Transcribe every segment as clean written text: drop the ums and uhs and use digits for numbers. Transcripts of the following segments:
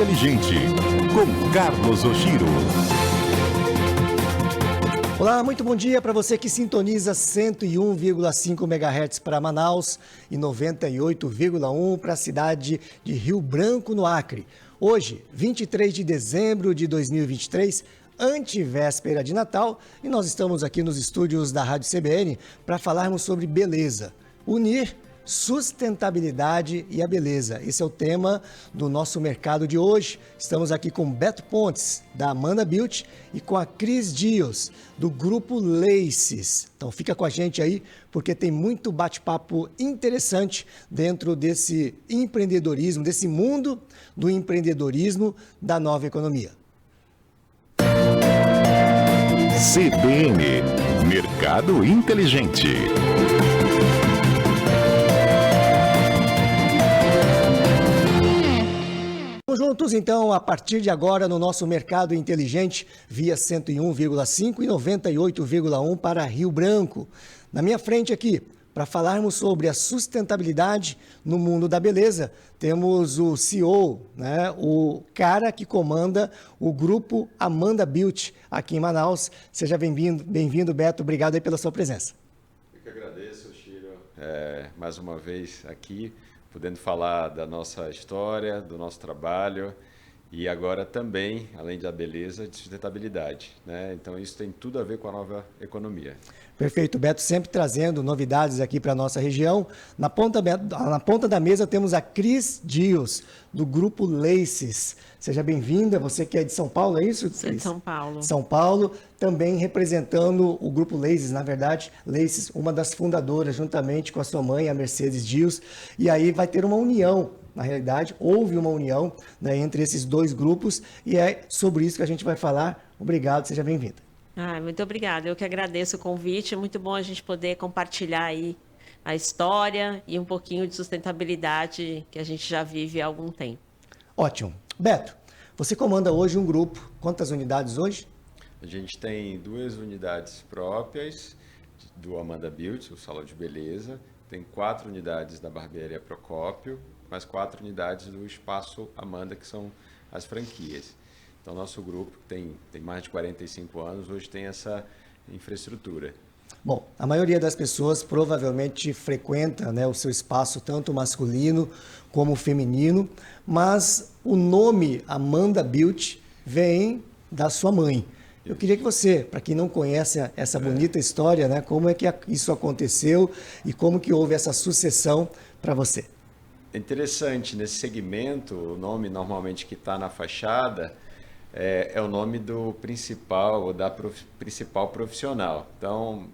Inteligente, com Carlos Oshiro. Olá, muito bom dia para você que sintoniza 101,5 MHz para Manaus e 98,1 para a cidade de Rio Branco, no Acre. Hoje, 23 de dezembro de 2023, antevéspera de Natal, e nós estamos aqui nos estúdios da Rádio CBN para falarmos sobre beleza. Unir sustentabilidade e a beleza. Esse é o tema do nosso mercado de hoje. Estamos aqui com Beto Pontes, da Amanda Beauty, e com a Cris Dias, do Grupo Laces. Então fica com a gente aí, porque tem muito bate-papo interessante dentro desse empreendedorismo, desse mundo do empreendedorismo da nova economia. CBN, Mercado Inteligente. Juntos, então, a partir de agora, no nosso Mercado Inteligente, via 101,5 e 98,1 para Rio Branco. Na minha frente aqui, para falarmos sobre a sustentabilidade no mundo da beleza, temos o CEO, o cara que comanda o grupo Amanda Beauty aqui em Manaus. Seja bem-vindo, Beto. Obrigado aí pela sua presença. Eu que agradeço, Chiro, mais uma vez aqui, podendo falar da nossa história, do nosso trabalho e agora também, além da beleza, de sustentabilidade, né? Então isso tem tudo a ver com a nova economia. Perfeito, Beto, sempre trazendo novidades aqui para a nossa região. Na ponta da mesa temos a Cris Dias, do Grupo Laces. Seja bem-vinda, você que é de São Paulo, é isso? Sou de São Paulo. São Paulo, também representando o Grupo Laces, na verdade, Laces, uma das fundadoras, juntamente com a sua mãe, a Mercedes Dias. E aí vai ter uma união, na realidade, houve uma união, né, entre esses dois grupos, e é sobre isso que a gente vai falar. Obrigado, seja bem-vinda. Muito obrigada. Eu que agradeço o convite. É muito bom a gente poder compartilhar aí a história e um pouquinho de sustentabilidade que a gente já vive há algum tempo. Ótimo. Beto, você comanda hoje um grupo. Quantas unidades hoje? A gente tem 2 unidades próprias do Amanda Beauty, o salão de beleza. Tem 4 unidades da barbearia Procópio, mais 4 unidades do Espaço Amanda, que são as franquias. Então, nosso grupo tem mais de 45 anos, hoje tem essa infraestrutura. Bom, a maioria das pessoas provavelmente frequenta, né, o seu espaço, tanto masculino como feminino, mas o nome Amanda Beauty vem da sua mãe. Eu queria que você, para quem não conhece essa bonita história, né, como é que isso aconteceu e como que houve essa sucessão para você? É interessante, nesse segmento, o nome normalmente que está na fachada é o nome do principal ou da principal profissional. Então,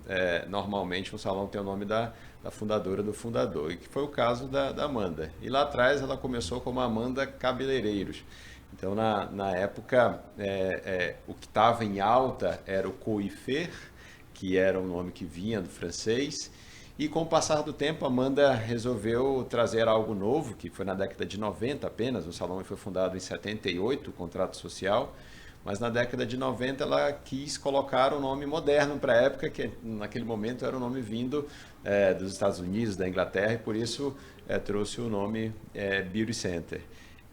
normalmente um salão tem o nome da fundadora, do fundador, e que foi o caso da Amanda. E lá atrás ela começou como Amanda Cabeleireiros. Então, na época, o que estava em alta era o coiffeur, que era um nome que vinha do francês. E com o passar do tempo, a Amanda resolveu trazer algo novo, que foi na década de 90 apenas. O salão foi fundado em 78, o contrato social. Mas na década de 90 ela quis colocar um nome moderno para a época, que naquele momento era um nome vindo dos Estados Unidos, da Inglaterra, e por isso trouxe o nome Beauty Center.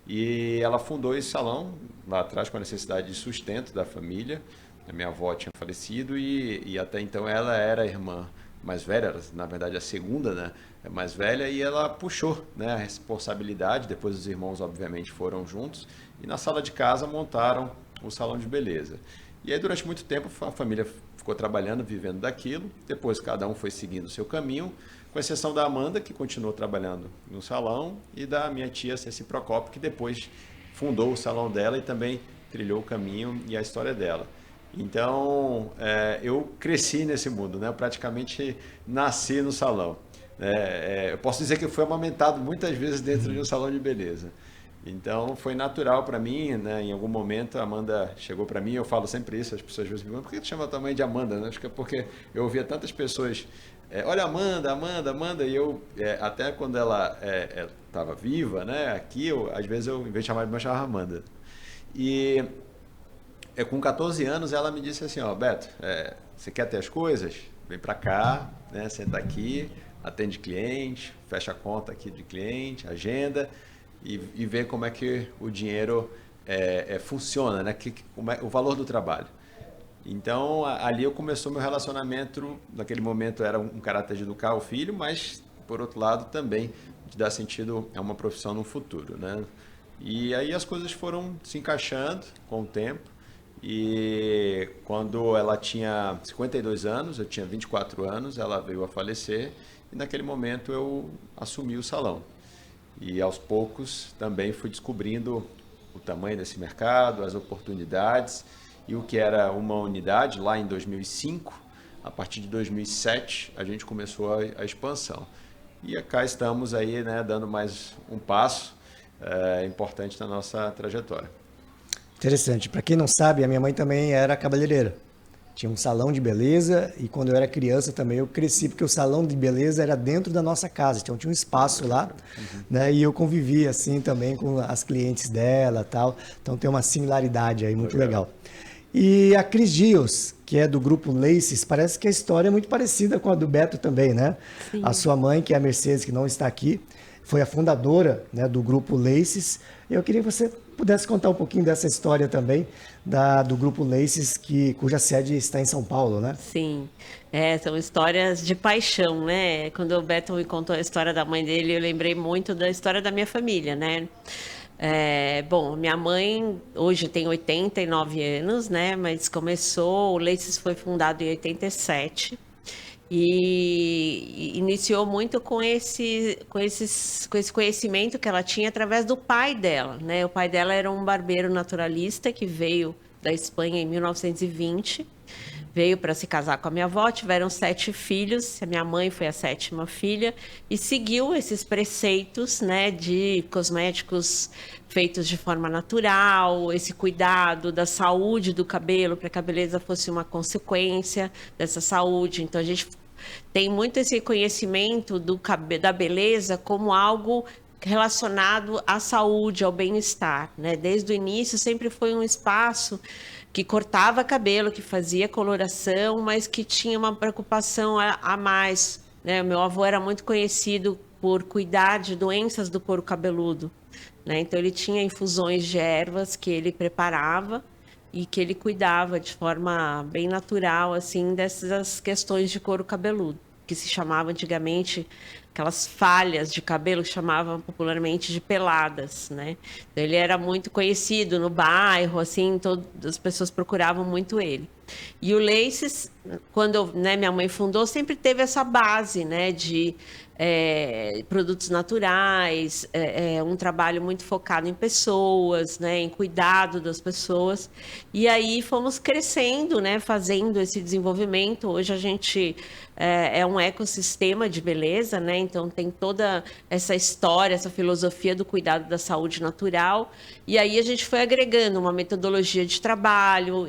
E ela fundou esse salão lá atrás com a necessidade de sustento da família. A minha avó tinha falecido e até então ela era a irmã mais velha, na verdade a segunda, né, mais velha, e ela puxou, né, a responsabilidade. Depois os irmãos obviamente foram juntos e na sala de casa montaram o salão de beleza. E aí durante muito tempo a família ficou trabalhando, vivendo daquilo. Depois cada um foi seguindo o seu caminho, com exceção da Amanda, que continuou trabalhando no salão, e da minha tia Ceci Procópio, que depois fundou o salão dela e também trilhou o caminho e a história dela. Então, eu cresci nesse mundo, né? Eu praticamente nasci no salão. Eu posso dizer que eu fui amamentado muitas vezes dentro de um salão de beleza. Então, foi natural para mim, né? Em algum momento, a Amanda chegou para mim, eu falo sempre isso, as pessoas às vezes me perguntam, por que tu chama tua mãe de Amanda? Né? Acho que é porque eu ouvia tantas pessoas, olha Amanda, Amanda, Amanda, e eu, até quando ela estava viva, né? Aqui, às vezes, em vez de chamar de mãe, eu chamava Amanda. E com 14 anos, ela me disse assim, Beto, você quer ter as coisas? Vem para cá, né? Senta aqui, atende cliente, fecha a conta aqui de cliente, agenda, e ver como é que o dinheiro funciona, né? Como é o valor do trabalho. Então, ali começou meu relacionamento. Naquele momento era um caráter de educar o filho, mas, por outro lado, também de dar sentido a uma profissão no futuro, né? E aí as coisas foram se encaixando com o tempo. E quando ela tinha 52 anos, eu tinha 24 anos, ela veio a falecer. E naquele momento eu assumi o salão. E aos poucos também fui descobrindo o tamanho desse mercado, as oportunidades e o que era uma unidade lá em 2005. A partir de 2007 a gente começou a expansão. E cá estamos aí, né, dando mais um passo importante na nossa trajetória. Interessante. Para quem não sabe, a minha mãe também era cabeleireira. Tinha um salão de beleza e quando eu era criança também eu cresci porque o salão de beleza era dentro da nossa casa, então tinha um espaço lá, né? E eu convivia assim também com as clientes dela, tal. Então tem uma similaridade aí muito legal. E a Cris Dias, que é do grupo Laces, parece que a história é muito parecida com a do Beto também, né? Sim. A sua mãe, que é a Mercedes, que não está aqui, foi a fundadora, né, do grupo Laces. Eu queria que você pudesse contar um pouquinho dessa história também, do grupo Laces, cuja sede está em São Paulo, né? Sim, são histórias de paixão, né? Quando o Beto me contou a história da mãe dele, eu lembrei muito da história da minha família, né? Bom, minha mãe hoje tem 89 anos, né? Mas o Laces foi fundado em 87. E iniciou muito com esse conhecimento que ela tinha através do pai dela, né? O pai dela era um barbeiro naturalista que veio da Espanha em 1920, veio para se casar com a minha avó, tiveram 7 filhos, a minha mãe foi a 7ª filha, e seguiu esses preceitos, né, de cosméticos feitos de forma natural, esse cuidado da saúde do cabelo, para que a beleza fosse uma consequência dessa saúde. Então, a gente tem muito esse conhecimento da beleza como algo relacionado à saúde, ao bem-estar, né? Desde o início sempre foi um espaço que cortava cabelo, que fazia coloração, mas que tinha uma preocupação a mais, né? Meu avô era muito conhecido por cuidar de doenças do couro cabeludo, né? Então ele tinha infusões de ervas que ele preparava e que ele cuidava de forma bem natural, assim, dessas questões de couro cabeludo, que se chamava antigamente aquelas falhas de cabelo, que chamavam popularmente de peladas, né? Então, ele era muito conhecido no bairro, assim, as pessoas procuravam muito ele. E o Laces, quando minha mãe fundou, sempre teve essa base, né, de produtos naturais, um trabalho muito focado em pessoas, né, em cuidado das pessoas. E aí fomos crescendo, né, fazendo esse desenvolvimento. Hoje a gente é um ecossistema de beleza, né? Então tem toda essa história, essa filosofia do cuidado da saúde natural. E aí a gente foi agregando uma metodologia de trabalho,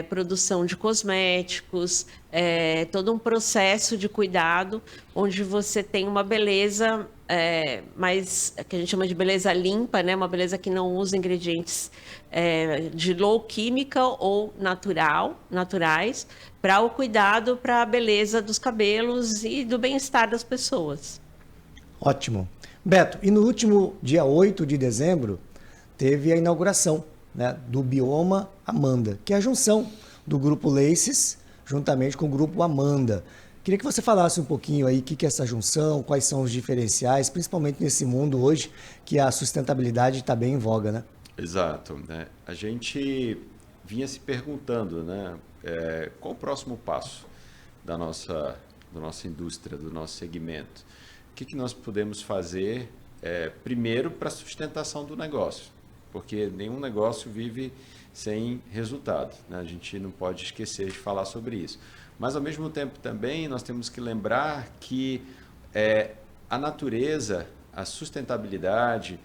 produção de cosméticos, todo um processo de cuidado, onde você tem uma beleza mais, que a gente chama de beleza limpa, né? Uma beleza que não usa ingredientes de low química ou naturais, para o cuidado, para a beleza dos cabelos e do bem-estar das pessoas. Ótimo. Beto, e no último dia 8 de dezembro, teve a inauguração, né, do Bioma Amanda, que é a junção do Grupo Laces, juntamente com o Grupo Amanda. Queria que você falasse um pouquinho aí o que é essa junção, quais são os diferenciais, principalmente nesse mundo hoje que a sustentabilidade está bem em voga, né? Exato, né? A gente vinha se perguntando, né, qual o próximo passo da nossa indústria, do nosso segmento. O que nós podemos fazer, primeiro, para a sustentação do negócio, porque nenhum negócio vive sem resultado, né? A gente não pode esquecer de falar sobre isso. Mas, ao mesmo tempo, também nós temos que lembrar que a natureza, a sustentabilidade,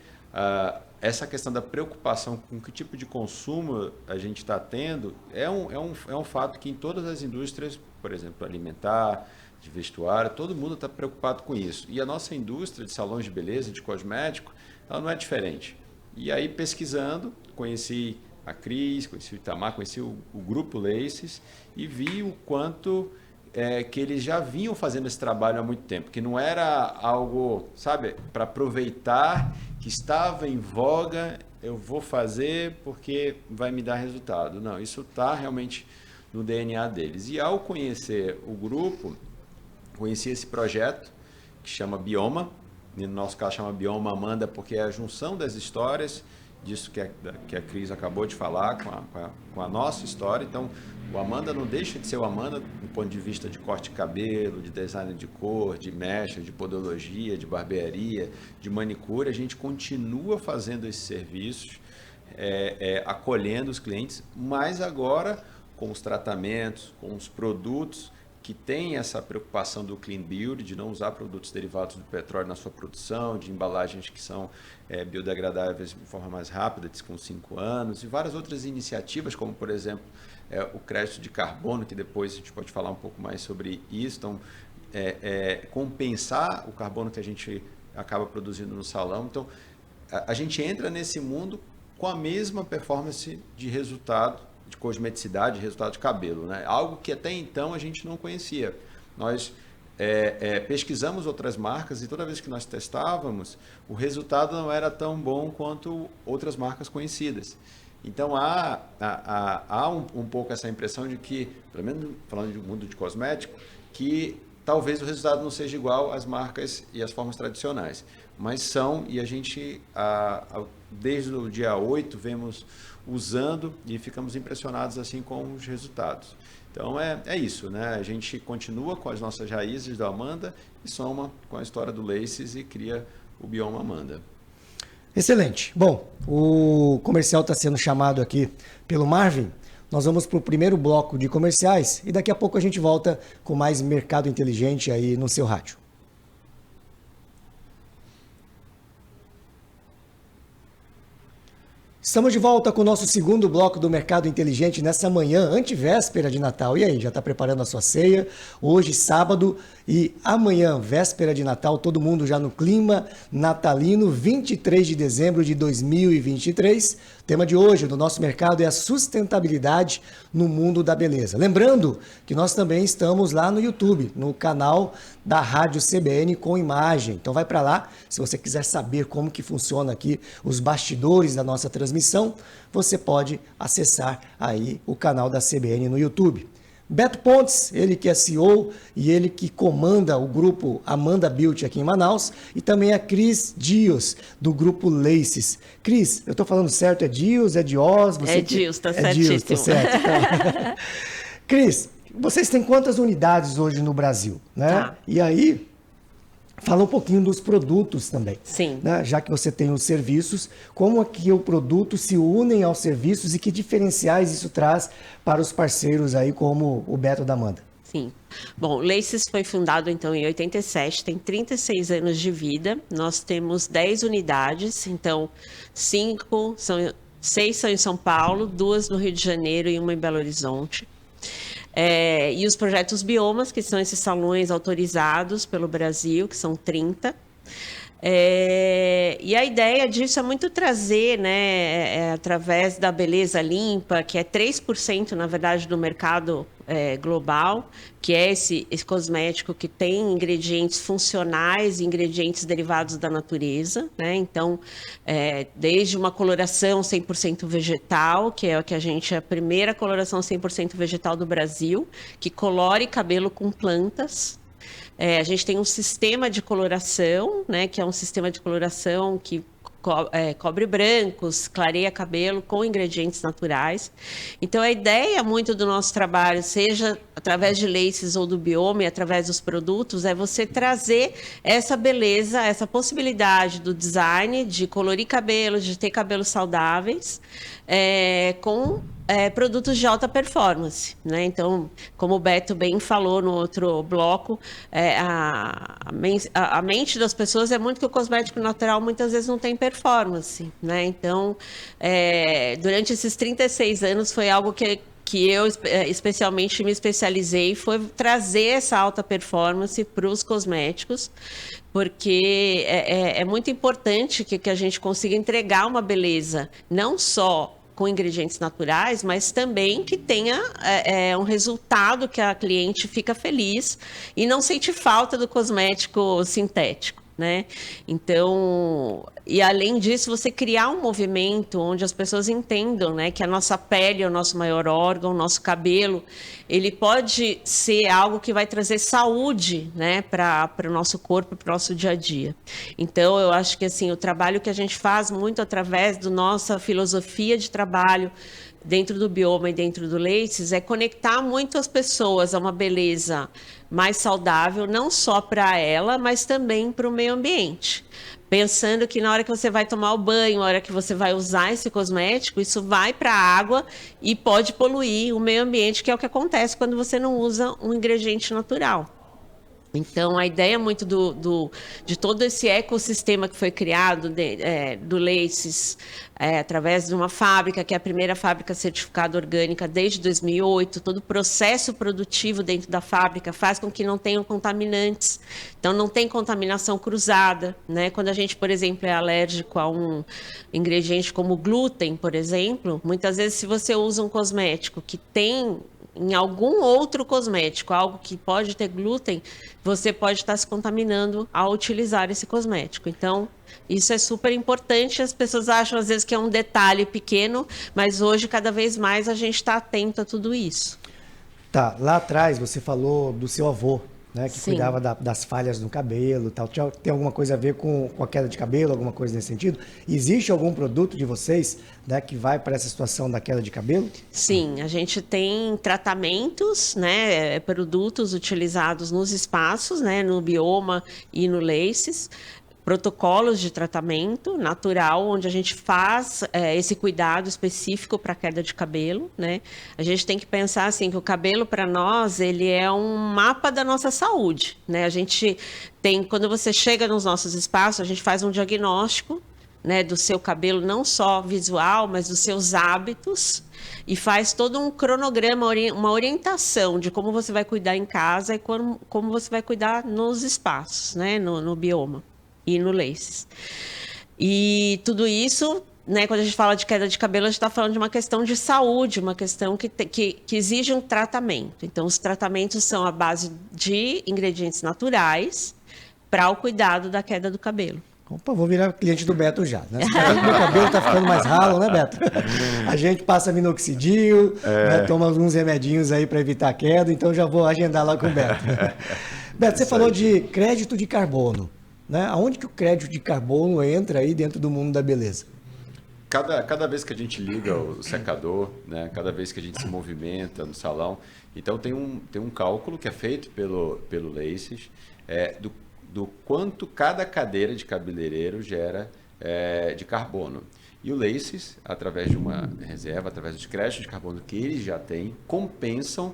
essa questão da preocupação com que tipo de consumo a gente está tendo é um fato que em todas as indústrias, por exemplo, alimentar, de vestuário, todo mundo está preocupado com isso. E a nossa indústria de salões de beleza, de cosmético, ela não é diferente. E aí, pesquisando, conheci a Cris, conheci o Itamar, conheci o Grupo Laces e vi o quanto que eles já vinham fazendo esse trabalho há muito tempo, que não era algo, sabe, para aproveitar que estava em voga, eu vou fazer porque vai me dar resultado. Não, isso está realmente no DNA deles. E ao conhecer o grupo, conheci esse projeto que chama Bioma, no nosso caso chama Bioma Amanda, porque é a junção das histórias, disso que a Cris acabou de falar, com a nossa história. Então, o Amanda não deixa de ser o Amanda do ponto de vista de corte de cabelo, de design de cor, de mecha, de podologia, de barbearia, de manicure. A gente continua fazendo esses serviços, acolhendo os clientes, mas agora com os tratamentos, com os produtos que têm essa preocupação do Clean Beauty, de não usar produtos derivados do petróleo na sua produção, de embalagens que são biodegradáveis de forma mais rápida, com 5 anos, e várias outras iniciativas, como, por exemplo, o crédito de carbono, que depois a gente pode falar um pouco mais sobre isso. Então, compensar o carbono que a gente acaba produzindo no salão. Então, a gente entra nesse mundo com a mesma performance de resultado, de cosmeticidade, resultado de cabelo, né? Algo que até então a gente não conhecia. Nós pesquisamos outras marcas e toda vez que nós testávamos, o resultado não era tão bom quanto outras marcas conhecidas. Então há um pouco essa impressão de que, pelo menos falando do mundo de cosmético, que talvez o resultado não seja igual às marcas e às formas tradicionais. Mas são, e a gente, desde o dia 8, vemos usando e ficamos impressionados assim com os resultados. Então é isso, né? A gente continua com as nossas raízes da Amanda e soma com a história do Laces e cria o Bioma Amanda. Excelente. Bom, o comercial está sendo chamado aqui pelo Marvin. Nós vamos para o primeiro bloco de comerciais e daqui a pouco a gente volta com mais Mercado Inteligente aí no seu rádio. Estamos de volta com o nosso segundo bloco do Mercado Inteligente nessa manhã, antevéspera de Natal. E aí, já está preparando a sua ceia? Hoje, sábado, e amanhã, véspera de Natal, todo mundo já no clima natalino, 23 de dezembro de 2023. O tema de hoje do nosso mercado é a sustentabilidade no mundo da beleza. Lembrando que nós também estamos lá no YouTube, no canal da Rádio CBN com imagem. Então vai para lá, se você quiser saber como que funciona aqui os bastidores da nossa transmissão, você pode acessar aí o canal da CBN no YouTube. Beto Pontes, ele que é CEO e ele que comanda o grupo Amanda Beauty aqui em Manaus, e também a Cris Dias, do grupo Laces. Cris, eu estou falando certo? É Dias? É Dios? É Dias, tá certíssimo. Dias, tá certo. Então. Cris, vocês têm quantas unidades hoje no Brasil, né? Tá. E aí, fala um pouquinho dos produtos também. Sim. Né? Já que você tem os serviços, como é que o produto se unem aos serviços e que diferenciais isso traz para os parceiros aí, como o Beto da Amanda? Sim. Bom, o Laces foi fundado então em 87, tem 36 anos de vida. Nós temos 10 unidades, então 6 são em São Paulo, 2 no Rio de Janeiro e 1 em Belo Horizonte. E os projetos Biomas, que são esses salões autorizados pelo Brasil, que são 30. E a ideia disso é muito trazer, né, através da beleza limpa, que é 3%, na verdade, do mercado global, que é esse cosmético que tem ingredientes funcionais e ingredientes derivados da natureza, né? Então, desde uma coloração 100% vegetal, que é o que a primeira coloração 100% vegetal do Brasil, que colore cabelo com plantas. A gente tem um sistema de coloração, né, que é um sistema de coloração que cobre brancos, clareia cabelo com ingredientes naturais. Então, a ideia muito do nosso trabalho, seja através de Laces ou do Bioma, e através dos produtos, é você trazer essa beleza, essa possibilidade do design, de colorir cabelo, de ter cabelos saudáveis, com produtos de alta performance, né? Então, como o Beto bem falou no outro bloco, a mente das pessoas é muito que o cosmético natural muitas vezes não tem performance, né? Então, durante esses 36 anos foi algo que eu especialmente me especializei, foi trazer essa alta performance para os cosméticos, porque é muito importante que a gente consiga entregar uma beleza, não só com ingredientes naturais, mas também que tenha um resultado que a cliente fica feliz e não sente falta do cosmético sintético, né? Então, e além disso, você criar um movimento onde as pessoas entendam, né, que a nossa pele é o nosso maior órgão, o nosso cabelo, ele pode ser algo que vai trazer saúde, né, para o nosso corpo, para o nosso dia a dia. Então, eu acho que assim, o trabalho que a gente faz muito através da nossa filosofia de trabalho dentro do Bioma e dentro do Laces é conectar muito as pessoas a uma beleza mais saudável, não só para ela, mas também para o meio ambiente. Pensando que na hora que você vai tomar o banho, na hora que você vai usar esse cosmético, isso vai para a água e pode poluir o meio ambiente, que é o que acontece quando você não usa um ingrediente natural. Então, a ideia muito de todo esse ecossistema que foi criado do Laces, através de uma fábrica, que é a primeira fábrica certificada orgânica desde 2008, todo o processo produtivo dentro da fábrica faz com que não tenham contaminantes. Então, não tem contaminação cruzada, né? Quando a gente, por exemplo, é alérgico a um ingrediente como glúten, por exemplo, muitas vezes se você usa um cosmético que tem em algum outro cosmético, algo que pode ter glúten, você pode estar se contaminando ao utilizar esse cosmético. Então, isso é super importante. As pessoas acham, às vezes, que é um detalhe pequeno, mas hoje, cada vez mais, a gente está atento a tudo isso. Tá, lá atrás você falou do seu avô, né, que Sim. cuidava das falhas no cabelo e tal. Tem alguma coisa a ver com a queda de cabelo, alguma coisa nesse sentido? Existe algum produto de vocês, né, que vai para essa situação da queda de cabelo? Sim, a gente tem tratamentos, né, produtos utilizados nos espaços, né, no Bioma e no Laces, protocolos de tratamento natural, onde a gente faz esse cuidado específico para a queda de cabelo, né? A gente tem que pensar assim que o cabelo para nós ele é um mapa da nossa saúde, né? A gente tem, quando você chega nos nossos espaços, a gente faz um diagnóstico, né, do seu cabelo, não só visual, mas dos seus hábitos, e faz todo um cronograma, uma orientação de como você vai cuidar em casa e como você vai cuidar nos espaços, né, no Bioma e no Laces. E tudo isso, né, quando a gente fala de queda de cabelo, a gente está falando de uma questão de saúde, uma questão que exige um tratamento. Então, os tratamentos são à base de ingredientes naturais para o cuidado da queda do cabelo. Opa, vou virar cliente do Beto já, né? Meu cabelo tá ficando mais ralo, né, Beto? A gente passa minoxidil, né, toma alguns remedinhos aí para evitar a queda, então já vou agendar lá com o Beto. Beto, você falou de crédito de carbono, né? Aonde que o crédito de carbono entra aí dentro do mundo da beleza? Cada vez que a gente liga o secador, né, cada vez que a gente se movimenta no salão, então tem um cálculo que é feito pelo Laces, do quanto cada cadeira de cabeleireiro gera de carbono. E o Laces, através de uma reserva, através dos créditos de carbono que eles já têm, compensam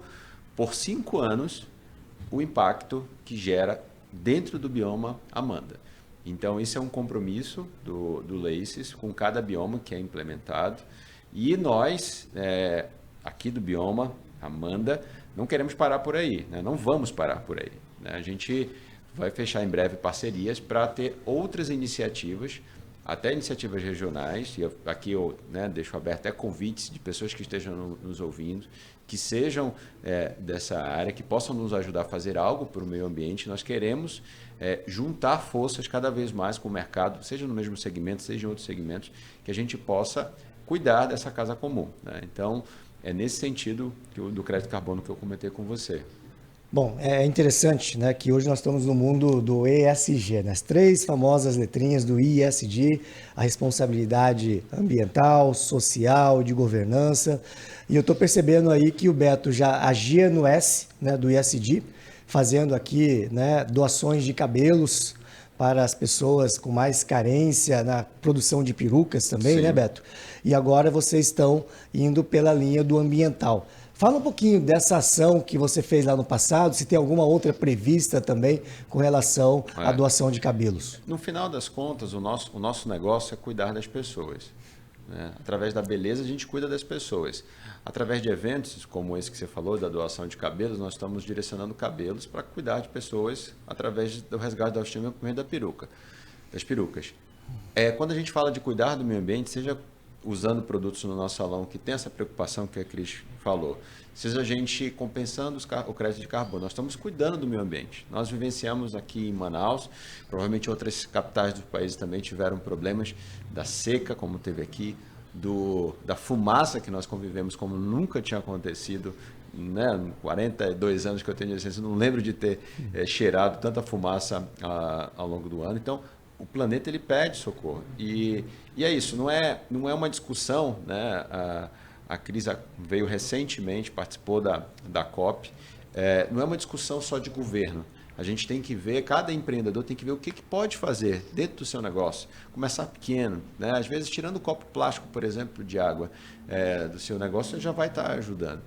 por 5 anos o impacto que gera dentro do bioma Amanda. Então, isso é um compromisso do Laces com cada bioma que é implementado. E nós, aqui do bioma Amanda, não queremos parar por aí, né? Não vamos parar por aí, né? A gente vai fechar em breve parcerias para ter outras iniciativas, até iniciativas regionais, e aqui eu deixo aberto até convites de pessoas que estejam nos ouvindo, que sejam dessa área, que possam nos ajudar a fazer algo para o meio ambiente. Nós queremos juntar forças cada vez mais com o mercado, seja no mesmo segmento, seja em outros segmentos, que a gente possa cuidar dessa casa comum, né? Então, é nesse sentido do crédito carbono que eu comentei com você. Bom, é interessante, né, que hoje nós estamos no mundo do ESG, né, as 3 famosas letrinhas do ESG, a responsabilidade ambiental, social, de governança. E eu estou percebendo aí que o Beto já agia no S, né, do ESG, fazendo aqui, né, doações de cabelos para as pessoas com mais carência na produção de perucas também, né, Beto? E agora vocês estão indo pela linha do ambiental. Fala um pouquinho dessa ação que você fez lá no passado, se tem alguma outra prevista também com relação à doação de cabelos. No final das contas, o nosso negócio é cuidar das pessoas, né? Através da beleza, a gente cuida das pessoas. Através de eventos como esse que você falou, da doação de cabelos, nós estamos direcionando cabelos para cuidar de pessoas através do resgate da autoestima por meio das perucas. Quando a gente fala de cuidar do meio ambiente, seja usando produtos no nosso salão que tem essa preocupação que a Cris falou, seja a gente compensando o crédito de carbono, nós estamos cuidando do meio ambiente. Nós vivenciamos aqui em Manaus, provavelmente outras capitais do país também tiveram problemas da seca, como teve aqui, da fumaça que nós convivemos como nunca tinha acontecido, né? 42 anos que eu tenho de licença, não lembro de ter cheirado tanta fumaça ao longo do ano. Então, o planeta ele pede socorro. E é isso, não é uma discussão, né? A Cris veio recentemente, participou da COP. Não é uma discussão só de governo. A gente tem que ver, cada empreendedor tem que ver o que pode fazer dentro do seu negócio. Começar pequeno, né? Às vezes tirando o copo plástico, por exemplo, de água do seu negócio, já vai estar ajudando.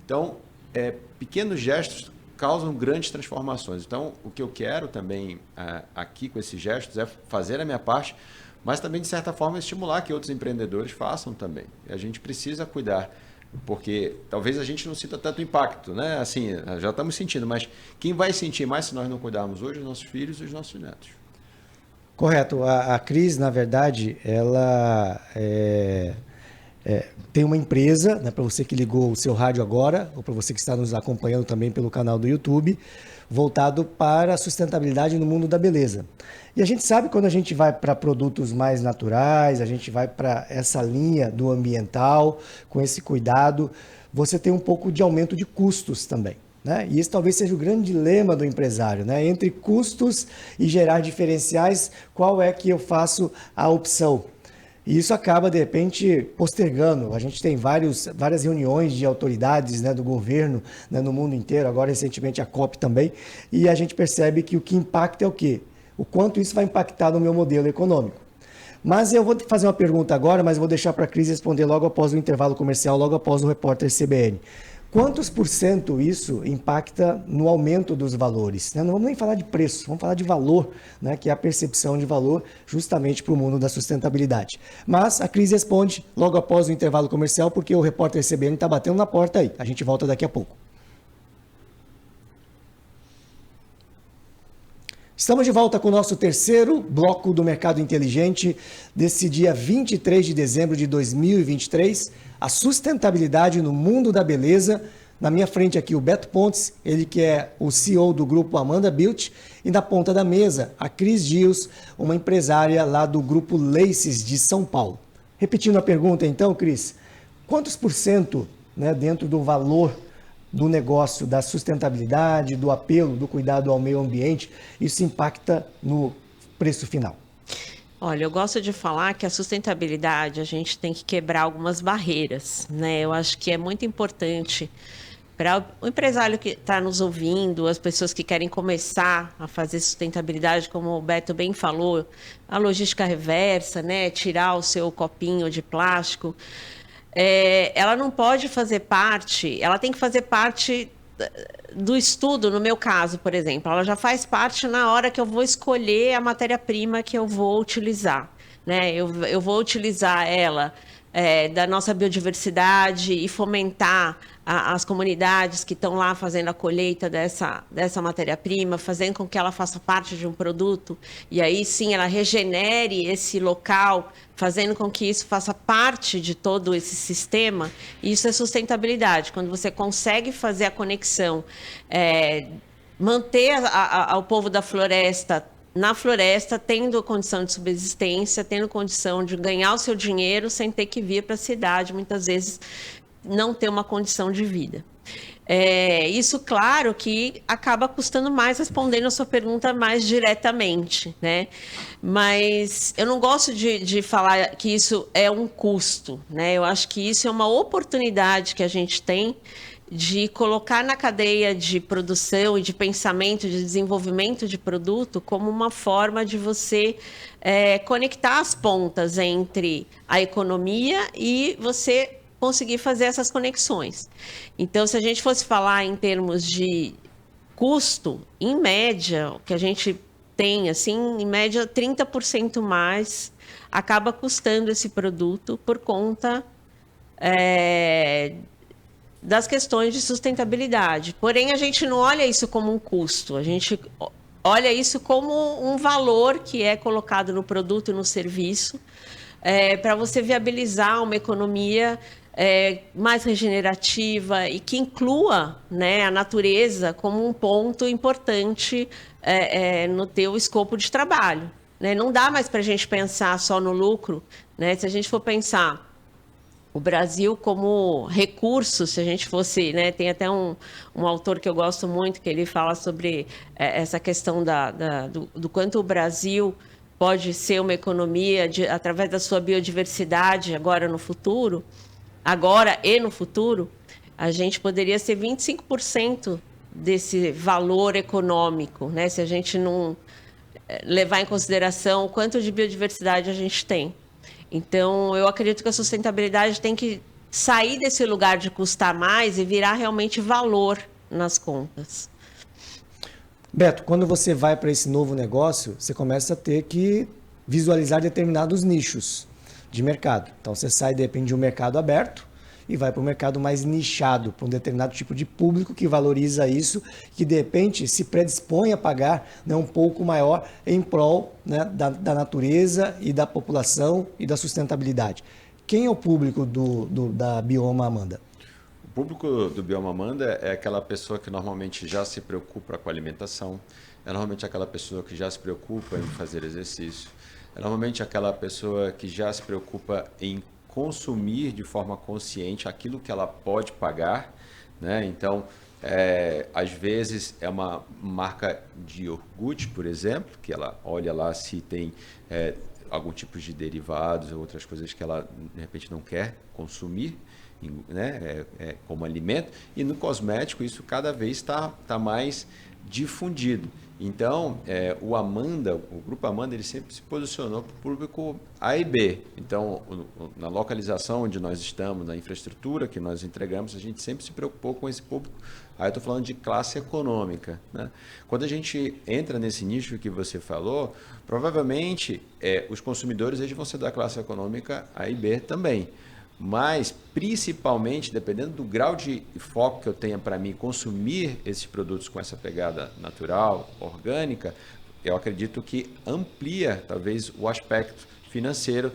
Então, pequenos gestos causam grandes transformações. Então, o que eu quero também aqui com esses gestos é fazer a minha parte, mas também, de certa forma, estimular que outros empreendedores façam também. E a gente precisa cuidar, porque talvez a gente não sinta tanto impacto, né? Assim, já estamos sentindo, mas quem vai sentir mais se nós não cuidarmos hoje? Os nossos filhos e os nossos netos. Correto. A Cris, na verdade, ela tem uma empresa, né, para você que ligou o seu rádio agora, ou para você que está nos acompanhando também pelo canal do YouTube, voltado para a sustentabilidade no mundo da beleza. E a gente sabe quando a gente vai para produtos mais naturais, a gente vai para essa linha do ambiental, com esse cuidado, você tem um pouco de aumento de custos também, né? E esse talvez seja o grande dilema do empresário, né? Entre custos e gerar diferenciais, qual é que eu faço a opção? E isso acaba, de repente, postergando. A gente tem várias reuniões de autoridades, né, do governo, né, no mundo inteiro, agora recentemente a COP também, e a gente percebe que o que impacta é o quê? O quanto isso vai impactar no meu modelo econômico. Mas eu vou fazer uma pergunta agora, mas vou deixar para a Cris responder logo após o intervalo comercial, logo após o repórter CBN. Quantos por cento isso impacta no aumento dos valores? Não vamos nem falar de preço, vamos falar de valor, né, que é a percepção de valor justamente para o mundo da sustentabilidade. Mas a Cris responde logo após o intervalo comercial, porque o repórter CBN está batendo na porta aí. A gente volta daqui a pouco. Estamos de volta com o nosso terceiro bloco do Mercado Inteligente desse dia 23 de dezembro de 2023, a sustentabilidade no mundo da beleza. Na minha frente aqui o Beto Pontes, ele que é o CEO do grupo Amanda Beauty, e na ponta da mesa a Cris Dias, uma empresária lá do grupo Laces de São Paulo. Repetindo a pergunta então, Cris, quantos por cento, né, dentro do valor do negócio, da sustentabilidade, do apelo, do cuidado ao meio ambiente, isso impacta no preço final? Olha, eu gosto de falar que a sustentabilidade, a gente tem que quebrar algumas barreiras, né? Eu acho que é muito importante para o empresário que está nos ouvindo, as pessoas que querem começar a fazer sustentabilidade, como o Beto bem falou, a logística reversa, né? Tirar o seu copinho de plástico. Ela não pode fazer parte, ela tem que fazer parte do estudo, no meu caso, por exemplo. Ela já faz parte na hora que eu vou escolher a matéria-prima que eu vou utilizar, né? Eu vou utilizar ela da nossa biodiversidade e fomentar as comunidades que estão lá fazendo a colheita dessa matéria-prima, fazendo com que ela faça parte de um produto, e aí sim ela regenere esse local, fazendo com que isso faça parte de todo esse sistema. Isso é sustentabilidade, quando você consegue fazer a conexão, manter o povo da floresta na floresta, tendo condição de subsistência, tendo condição de ganhar o seu dinheiro sem ter que vir para a cidade, muitas vezes não ter uma condição de vida. Isso, claro, que acaba custando mais, respondendo a sua pergunta mais diretamente, né? Mas eu não gosto de falar que isso é um custo, né? Eu acho que isso é uma oportunidade que a gente tem de colocar na cadeia de produção e de pensamento, de desenvolvimento de produto, como uma forma de você conectar as pontas entre a economia e você conseguir fazer essas conexões. Então, se a gente fosse falar em termos de custo, em média, o que a gente tem, assim, em média, 30% mais acaba custando esse produto por conta das questões de sustentabilidade. Porém, a gente não olha isso como um custo, a gente olha isso como um valor que é colocado no produto e no serviço, para você viabilizar uma economia mais regenerativa e que inclua, né, a natureza como um ponto importante no teu escopo de trabalho. Né? Não dá mais para a gente pensar só no lucro. Né? Se a gente for pensar o Brasil como recurso, se a gente fosse, né, tem até um autor que eu gosto muito, que ele fala sobre essa questão do quanto o Brasil pode ser uma economia através da sua biodiversidade agora e no futuro, a gente poderia ser 25% desse valor econômico, né, se a gente não levar em consideração o quanto de biodiversidade a gente tem. Então, eu acredito que a sustentabilidade tem que sair desse lugar de custar mais e virar realmente valor nas contas. Beto, quando você vai para esse novo negócio, você começa a ter que visualizar determinados nichos de mercado. Então, você sai, de repente, de um mercado aberto e vai para um mercado mais nichado, para um determinado tipo de público que valoriza isso, que de repente se predispõe a pagar, né, um pouco maior em prol, né, da natureza e da população e da sustentabilidade. Quem é o público da Bioma Amanda? O público do Bioma Amanda é aquela pessoa que normalmente já se preocupa com a alimentação, é normalmente aquela pessoa que já se preocupa em fazer exercício, é normalmente aquela pessoa que já se preocupa em consumir de forma consciente aquilo que ela pode pagar, né? Então, às vezes é uma marca de iogurte, por exemplo, que ela olha lá se tem algum tipo de derivados ou outras coisas que ela de repente não quer consumir, né? Como alimento. E no cosmético isso cada vez está mais difundido. Então, o Grupo Amanda, ele sempre se posicionou para o público A e B. Então, na localização onde nós estamos, na infraestrutura que nós entregamos, a gente sempre se preocupou com esse público. Aí eu estou falando de classe econômica. Né? Quando a gente entra nesse nicho que você falou, provavelmente os consumidores eles vão ser da classe econômica A e B também. Mas, principalmente, dependendo do grau de foco que eu tenha para mim da esses produtos com essa pegada natural, orgânica, eu acredito que amplia, talvez, o aspecto financeiro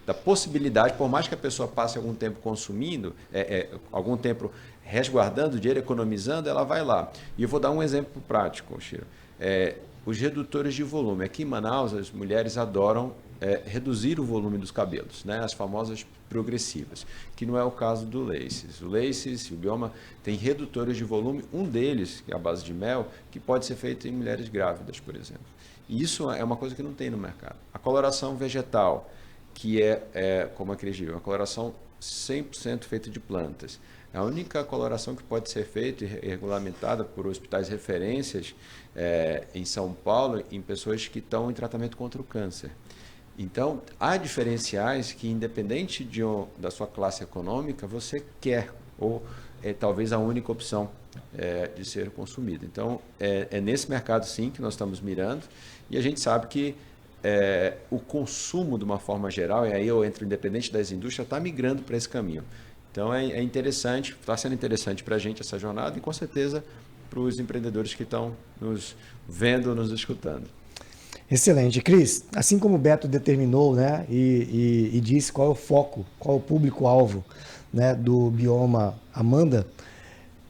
da possibilidade, por mais que a pessoa passe algum tempo consumindo, algum tempo resguardando dinheiro, economizando, ela vai lá. E eu vou dar um exemplo prático, Chiro. Os redutores de volume. Aqui em Manaus, as mulheres adoram reduzir o volume dos cabelos, né? As famosas progressivas, que não é o caso do Laces. O Laces e o Bioma tem redutores de volume, um deles, que é a base de mel, que pode ser feito em mulheres grávidas, por exemplo. E isso é uma coisa que não tem no mercado. A coloração vegetal, que como a Cregível, uma coloração 100% feita de plantas. A única coloração que pode ser feita e regulamentada por hospitais referências em São Paulo, em pessoas que estão em tratamento contra o câncer. Então, há diferenciais que, independente da sua classe econômica, você quer, ou talvez a única opção de ser consumido. Então, é nesse mercado, sim, que nós estamos mirando, e a gente sabe que o consumo, de uma forma geral, e aí eu entro independente das indústrias, está migrando para esse caminho. Então, é interessante, está sendo interessante para a gente essa jornada, e com certeza para os empreendedores que estão nos vendo, nos escutando. Excelente. Cris, assim como o Beto determinou, né, e disse qual é o foco, qual é o público-alvo, né, do Bioma Amanda,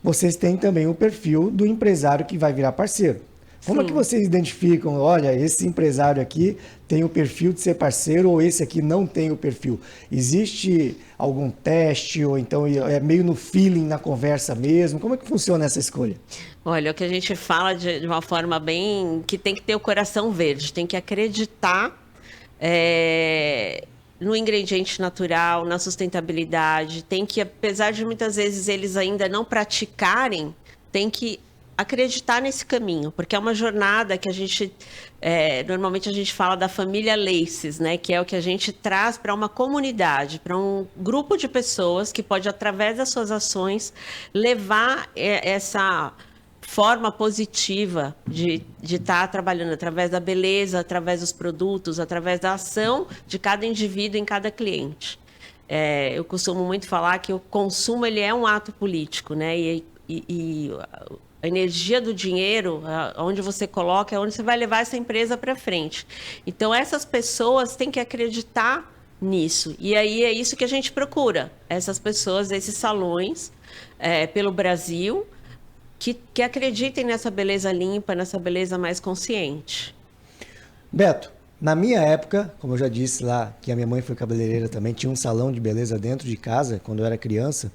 vocês têm também o perfil do empresário que vai virar parceiro. Como é que vocês identificam, olha, esse empresário aqui tem o perfil de ser parceiro ou esse aqui não tem o perfil? Existe algum teste ou então é meio no feeling, na conversa mesmo? Como é que funciona essa escolha? Olha, o que a gente fala de uma forma bem... que tem que ter o coração verde, tem que acreditar no ingrediente natural, na sustentabilidade, tem que, apesar de muitas vezes eles ainda não praticarem, tem que acreditar nesse caminho, porque é uma jornada que a gente, normalmente a gente fala da família Laces, né, que é o que a gente traz para uma comunidade, para um grupo de pessoas que pode, através das suas ações, levar essa forma positiva de estar trabalhando através da beleza, através dos produtos, através da ação de cada indivíduo em cada cliente. Eu costumo muito falar que o consumo ele é um ato político, né, e a energia do dinheiro, onde você coloca, é onde você vai levar essa empresa para frente. Então, essas pessoas têm que acreditar nisso. E aí é isso que a gente procura. Essas pessoas, esses salões, pelo Brasil, que acreditem nessa beleza limpa, nessa beleza mais consciente. Beto, na minha época, como eu já disse lá, que a minha mãe foi cabeleireira também, tinha um salão de beleza dentro de casa, quando eu era criança,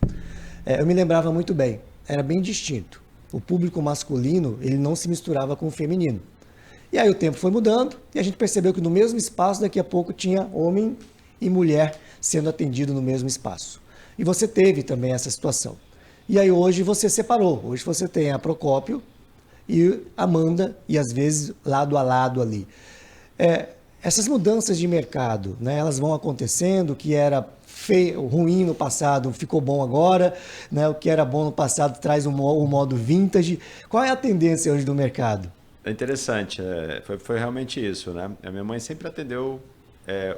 eu me lembrava muito bem. Era bem distinto. O público masculino, ele não se misturava com o feminino. E aí o tempo foi mudando e a gente percebeu que no mesmo espaço, daqui a pouco, tinha homem e mulher sendo atendido no mesmo espaço. E você teve também essa situação. E aí hoje você separou. Hoje você tem a Procópio e a Amanda, e às vezes lado a lado ali. Essas mudanças de mercado, né, elas vão acontecendo, o que era feio, ruim no passado ficou bom agora, né, o que era bom no passado traz um modo vintage. Qual é a tendência hoje do mercado? É interessante, foi realmente isso, né? A minha mãe sempre atendeu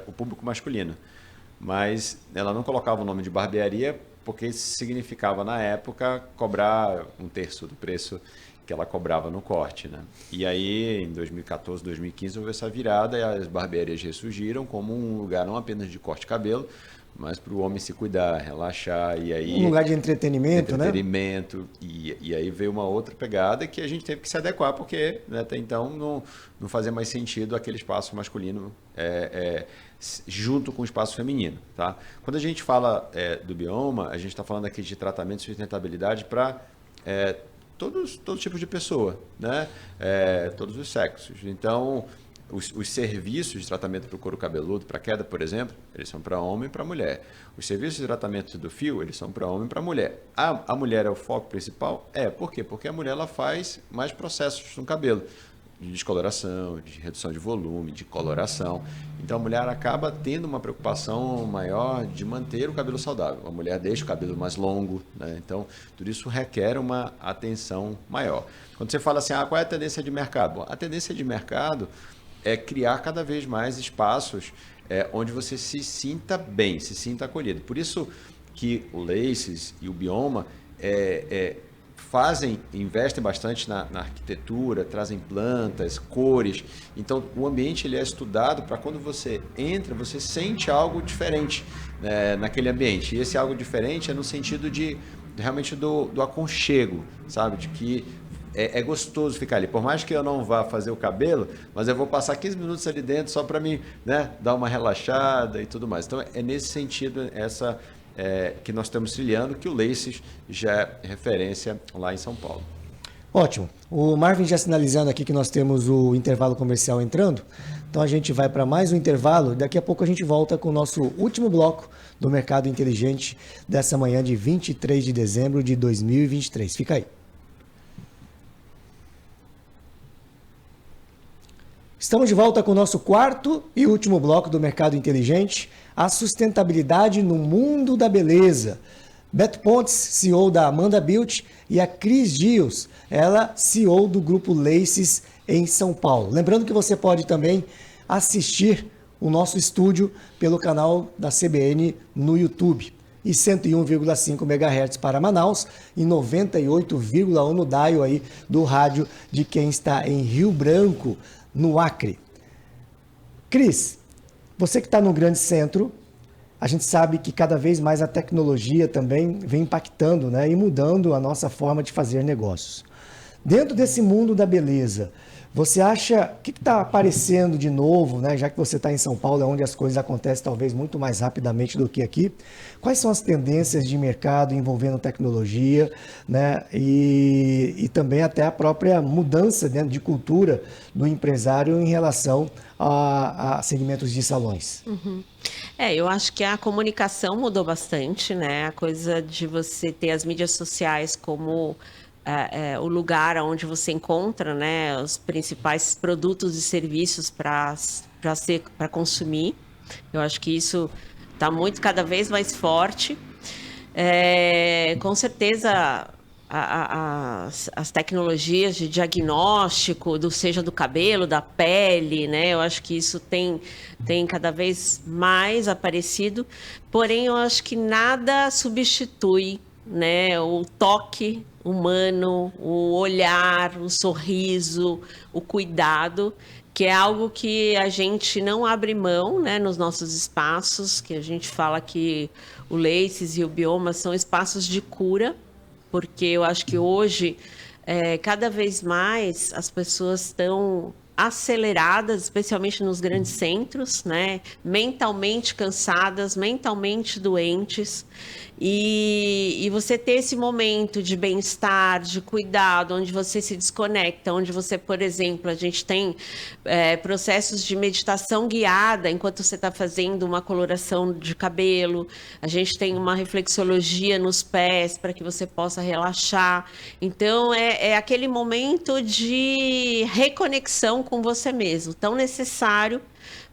o público masculino, mas ela não colocava o nome de barbearia porque isso significava, na época, cobrar 1/3 do preço que ela cobrava no corte, né? E aí, em 2014, 2015, houve essa virada e as barbearias ressurgiram como um lugar não apenas de corte de cabelo, mas para o homem se cuidar, relaxar, e aí... Um lugar de entretenimento, né? E aí veio uma outra pegada que a gente teve que se adequar, porque, né, até então não fazia mais sentido aquele espaço masculino junto com o espaço feminino, tá? Quando a gente fala do bioma, a gente está falando aqui de tratamento de sustentabilidade para todos tipos de pessoa, né? Todos os sexos. Então, os serviços de tratamento para o couro cabeludo, para queda, por exemplo, eles são para homem e para mulher. Os serviços de tratamento do fio, eles são para homem e para mulher. A mulher é o foco principal? Por quê? Porque a mulher ela faz mais processos no cabelo, de descoloração, de redução de volume, de coloração. Então a mulher acaba tendo uma preocupação maior de manter o cabelo saudável. A mulher deixa o cabelo mais longo, né? Então tudo isso requer uma atenção maior. Quando você fala assim, qual é a tendência de mercado? Bom, a tendência de mercado é criar cada vez mais espaços onde você se sinta bem, se sinta acolhido. Por isso que o Laces e o Bioma investem bastante na arquitetura, trazem plantas, cores. Então, o ambiente ele é estudado para quando você entra, você sente algo diferente, né, naquele ambiente. E esse algo diferente é no sentido de realmente do aconchego, sabe? De que é gostoso ficar ali. Por mais que eu não vá fazer o cabelo, mas eu vou passar 15 minutos ali dentro só para mim, né, dar uma relaxada e tudo mais. Então, é nesse sentido que nós estamos trilhando, que o Laces já é referência lá em São Paulo. Ótimo. O Marvin já sinalizando aqui que nós temos o intervalo comercial entrando. Então a gente vai para mais um intervalo. Daqui a pouco a gente volta com o nosso último bloco do Mercado Inteligente dessa manhã de 23 de dezembro de 2023. Fica aí. Estamos de volta com o nosso quarto e último bloco do Mercado Inteligente, a sustentabilidade no mundo da beleza. Beto Pontes, CEO da Amanda Beauty, e a Cris Dias, ela CEO do Grupo Laces em São Paulo. Lembrando que você pode também assistir o nosso estúdio pelo canal da CBN no YouTube. E 101,5 MHz para Manaus e 98,1 no dial aí do rádio de quem está em Rio Branco, no Acre. Cris, você que está no grande centro, a gente sabe que cada vez mais a tecnologia também vem impactando, né, e mudando a nossa forma de fazer negócios. Dentro desse mundo da beleza, você acha, o que está aparecendo de novo, né, já que você está em São Paulo, é onde as coisas acontecem talvez muito mais rapidamente do que aqui? Quais são as tendências de mercado envolvendo tecnologia, né, e também até a própria mudança dentro de cultura do empresário em relação a segmentos de salões? Uhum. Eu acho que a comunicação mudou bastante, né? A coisa de você ter as mídias sociais como o lugar onde você encontra, né, os principais produtos e serviços para consumir. Eu acho que isso está cada vez mais forte. Com certeza, as tecnologias de diagnóstico, seja do cabelo, da pele, né? Eu acho que isso tem cada vez mais aparecido. Porém, eu acho que nada substitui né, o toque humano, o olhar, o sorriso, o cuidado, que é algo que a gente não abre mão, né, nos nossos espaços, que a gente fala que o Laces e o Bioma são espaços de cura, porque eu acho que hoje, cada vez mais, as pessoas estão aceleradas, especialmente nos grandes centros, né? Mentalmente cansadas, mentalmente doentes. E você ter esse momento de bem-estar, de cuidado, onde você se desconecta, onde você, por exemplo, a gente tem processos de meditação guiada enquanto você está fazendo uma coloração de cabelo, a gente tem uma reflexologia nos pés para que você possa relaxar. Então, é aquele momento de reconexão com você mesmo, tão necessário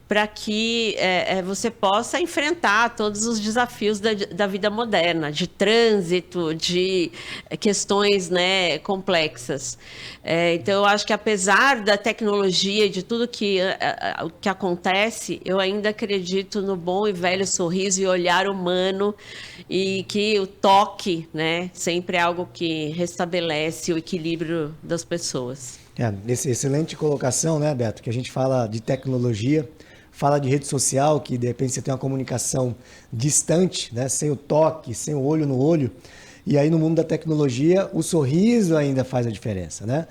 para que você possa enfrentar todos os desafios da vida moderna, de trânsito, de questões, né, complexas. Então, eu acho que apesar da tecnologia e de tudo que acontece, eu ainda acredito no bom e velho sorriso e olhar humano, e que o toque, né, sempre é algo que restabelece o equilíbrio das pessoas. Excelente colocação, né, Beto? Que a gente fala de tecnologia, fala de rede social, que de repente você tem uma comunicação distante, né, sem o toque, sem o olho no olho. E aí no mundo da tecnologia, o sorriso ainda faz a diferença, né?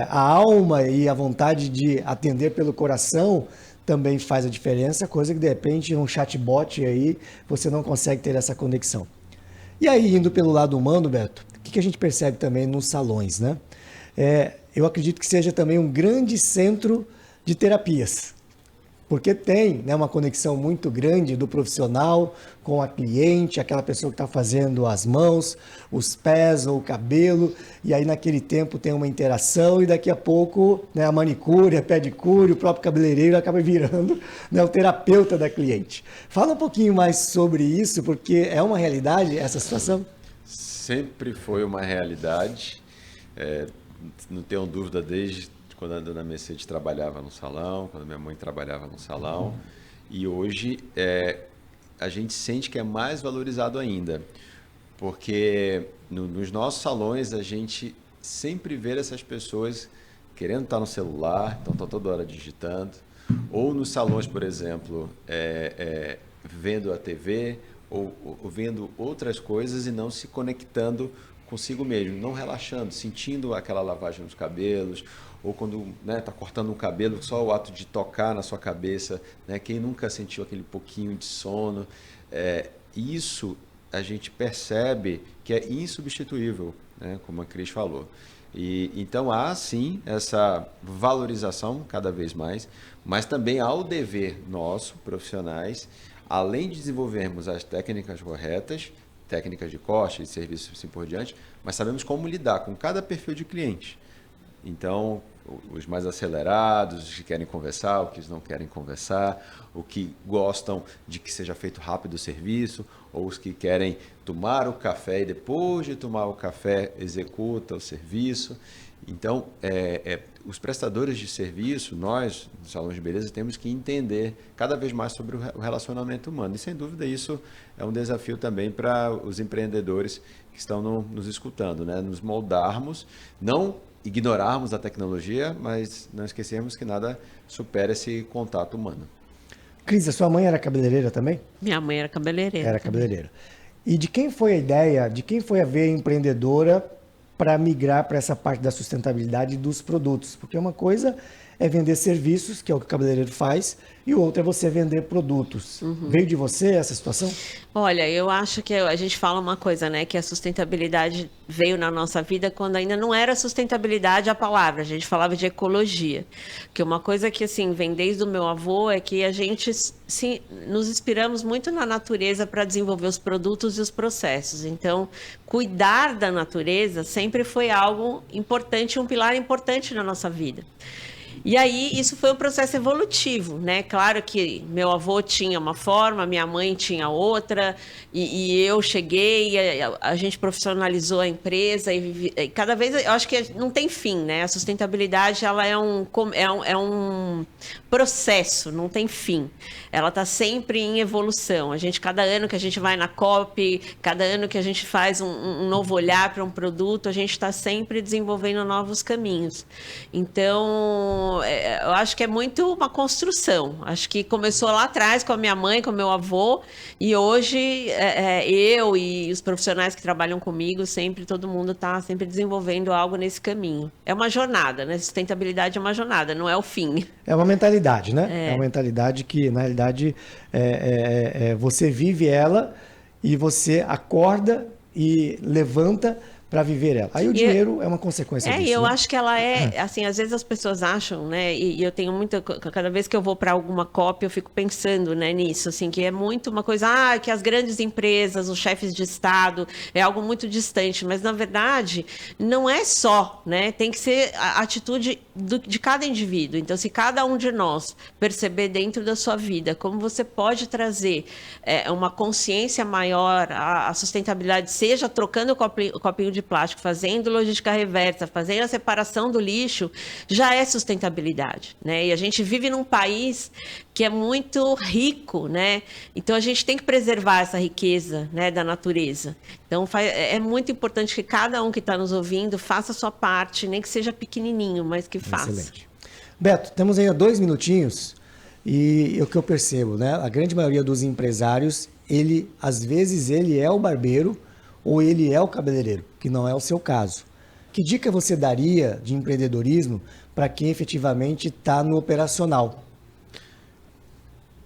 A alma e a vontade de atender pelo coração também faz a diferença, coisa que de repente um chatbot aí você não consegue ter essa conexão. E aí, indo pelo lado humano, Beto, o que a gente percebe também nos salões, né? Eu acredito que seja também um grande centro de terapias, porque tem, né, uma conexão muito grande do profissional com a cliente, aquela pessoa que está fazendo as mãos, os pés ou o cabelo, e aí naquele tempo tem uma interação e daqui a pouco, né, a manicure, a pedicure, o próprio cabeleireiro acaba virando, né, o terapeuta da cliente. Fala um pouquinho mais sobre isso, porque é uma realidade essa situação? Sempre foi uma realidade, não tenho dúvida desde quando a dona Mercedes trabalhava no salão, quando minha mãe trabalhava no salão, e hoje a gente sente que é mais valorizado ainda, porque nos nossos salões a gente sempre vê essas pessoas querendo estar no celular, então estão toda hora digitando, ou nos salões, por exemplo, vendo a TV, ou vendo outras coisas e não se conectando consigo mesmo, não relaxando, sentindo aquela lavagem nos cabelos, ou quando está cortando um cabelo, só o ato de tocar na sua cabeça, né? Quem nunca sentiu aquele pouquinho de sono, isso a gente percebe que é insubstituível, né? Como a Cris falou. E então há sim essa valorização cada vez mais, mas também há o dever nosso, profissionais, além de desenvolvermos as técnicas corretas, técnicas de corte, de serviço e assim por diante, mas sabemos como lidar com cada perfil de cliente. Então, os mais acelerados, os que querem conversar, os que não querem conversar, os que gostam de que seja feito rápido o serviço, ou os que querem tomar o café e depois de tomar o café executa o serviço. Então, os prestadores de serviço, nós, nos salões de beleza, temos que entender cada vez mais sobre o relacionamento humano. E, sem dúvida, isso é um desafio também para os empreendedores que estão nos escutando, né? Nos moldarmos, não ignorarmos a tecnologia, mas não esquecermos que nada supera esse contato humano. Cris, a sua mãe era cabeleireira também? Minha mãe era cabeleireira. Era cabeleireira. E de quem foi a ideia, de quem foi a veia empreendedora para migrar para essa parte da sustentabilidade dos produtos? Porque uma coisa é vender serviços, que é o que o cabeleireiro faz, e o outro é você vender produtos. Veio de você essa situação? Olha, eu acho que a gente fala uma coisa, né? Que a sustentabilidade veio na nossa vida quando ainda não era sustentabilidade a palavra, a gente falava de ecologia. Que uma coisa que, assim, vem desde o meu avô é que a gente nos inspiramos muito na natureza para desenvolver os produtos e os processos. Então, cuidar da natureza sempre foi algo importante, um pilar importante na nossa vida. E aí, isso foi um processo evolutivo, né? Claro que meu avô tinha uma forma, minha mãe tinha outra, e eu cheguei, a gente profissionalizou a empresa, e cada vez, eu acho que não tem fim, né? A sustentabilidade, ela é um processo, não tem fim. Ela está sempre em evolução. Cada ano que a gente vai na COP, cada ano que a gente faz um novo olhar para um produto, a gente está sempre desenvolvendo novos caminhos. Então, eu acho que é muito uma construção. Acho que começou lá atrás com a minha mãe, com o meu avô, e hoje eu e os profissionais que trabalham comigo, todo mundo está sempre desenvolvendo algo nesse caminho. É uma jornada, né? Sustentabilidade é uma jornada, não é o fim. É uma mentalidade, né? É uma mentalidade que, na realidade, você vive ela e você acorda e levanta para viver ela. Aí o dinheiro é uma consequência disso. Eu né? acho que ela assim, às vezes as pessoas acham, né, e eu tenho cada vez que eu vou para alguma COP, eu fico pensando, né, nisso, assim, que é muito uma coisa, que as grandes empresas, os chefes de Estado, é algo muito distante, mas na verdade, não é só, né, tem que ser a atitude de cada indivíduo. Então, se cada um de nós perceber dentro da sua vida como você pode trazer uma consciência maior à sustentabilidade, seja trocando o copinho de plástico, fazendo logística reversa, fazendo a separação do lixo, já é sustentabilidade, né? E a gente vive num país que é muito rico, né? Então a gente tem que preservar essa riqueza, né, da natureza. Então é muito importante que cada um que está nos ouvindo faça a sua parte, nem que seja pequenininho, mas que faça. Excelente. Beto, temos ainda 2 minutinhos e o que eu percebo, né? A grande maioria dos empresários, às vezes ele é o barbeiro ou ele é o cabeleireiro, que não é o seu caso. Que dica você daria de empreendedorismo para quem efetivamente está no operacional?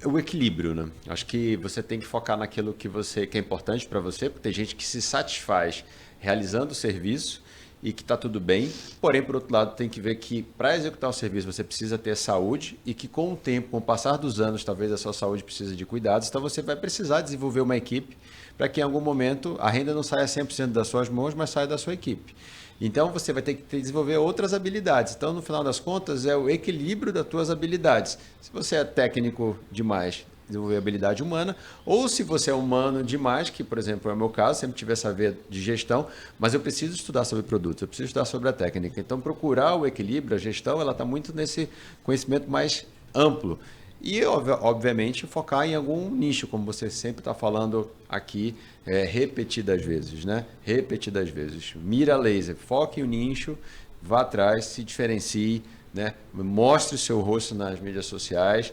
O equilíbrio, né? Acho que você tem que focar naquilo que é importante para você, porque tem gente que se satisfaz realizando o serviço e que está tudo bem. Porém, por outro lado, tem que ver que para executar o serviço você precisa ter saúde e que com o tempo, com o passar dos anos, talvez a sua saúde precise de cuidados. Então você vai precisar desenvolver uma equipe para que em algum momento a renda não saia 100% das suas mãos, mas saia da sua equipe. Então você vai ter que desenvolver outras habilidades. Então, no final das contas, é o equilíbrio das tuas habilidades. Se você é técnico demais, desenvolver habilidade humana, ou se você é humano demais, que por exemplo é o meu caso, sempre tive essa veia de gestão, mas eu preciso estudar sobre produtos, eu preciso estudar sobre a técnica. Então procurar o equilíbrio, a gestão, ela está muito nesse conhecimento mais amplo. E, obviamente, focar em algum nicho, como você sempre está falando aqui, repetidas vezes, né? Repetidas vezes. Mira laser, foque em um nicho, vá atrás, se diferencie, né? Mostre o seu rosto nas mídias sociais,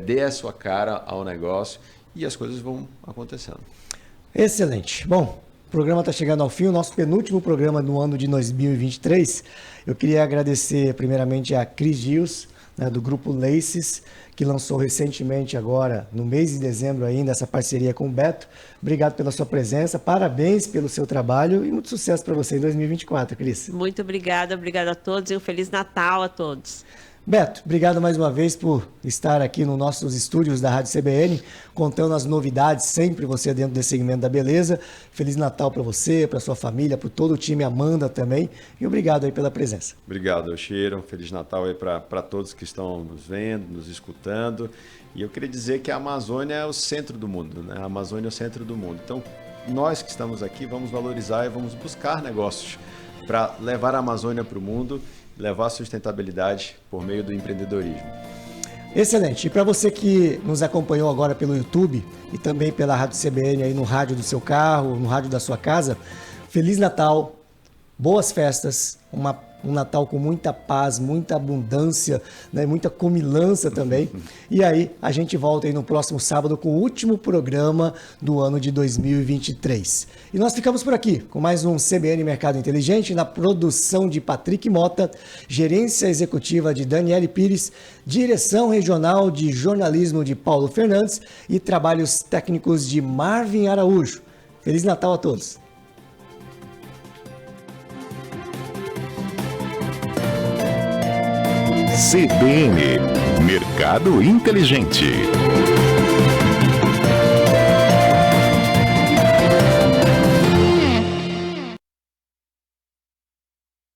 dê a sua cara ao negócio e as coisas vão acontecendo. Excelente. Bom, o programa está chegando ao fim, o nosso penúltimo programa no ano de 2023. Eu queria agradecer primeiramente a Cris Gios, né, do Grupo Laces, que lançou recentemente agora, no mês de dezembro ainda, essa parceria com o Beto. Obrigado pela sua presença, parabéns pelo seu trabalho e muito sucesso para você em 2024, Cris. Muito obrigada a todos e um Feliz Natal a todos. Beto, obrigado mais uma vez por estar aqui nos nossos estúdios da Rádio CBN, contando as novidades, sempre você dentro desse segmento da beleza. Feliz Natal para você, para sua família, para todo o time Amanda também. E obrigado aí pela presença. Obrigado, Cheiro. Feliz Natal aí para todos que estão nos vendo, nos escutando. E eu queria dizer que a Amazônia é o centro do mundo, né? A Amazônia é o centro do mundo. Então, nós que estamos aqui vamos valorizar e vamos buscar negócios para levar a Amazônia para o mundo, levar a sustentabilidade por meio do empreendedorismo. Excelente. E para você que nos acompanhou agora pelo YouTube e também pela Rádio CBN, aí no rádio do seu carro, no rádio da sua casa, Feliz Natal, boas festas, um Natal com muita paz, muita abundância, né, muita comilança também. E aí a gente volta aí no próximo sábado com o último programa do ano de 2023. E nós ficamos por aqui com mais um CBN Mercado Inteligente, na produção de Patrick Mota, gerência executiva de Daniele Pires, direção regional de jornalismo de Paulo Fernandes e trabalhos técnicos de Marvin Araújo. Feliz Natal a todos! CBN Mercado Inteligente.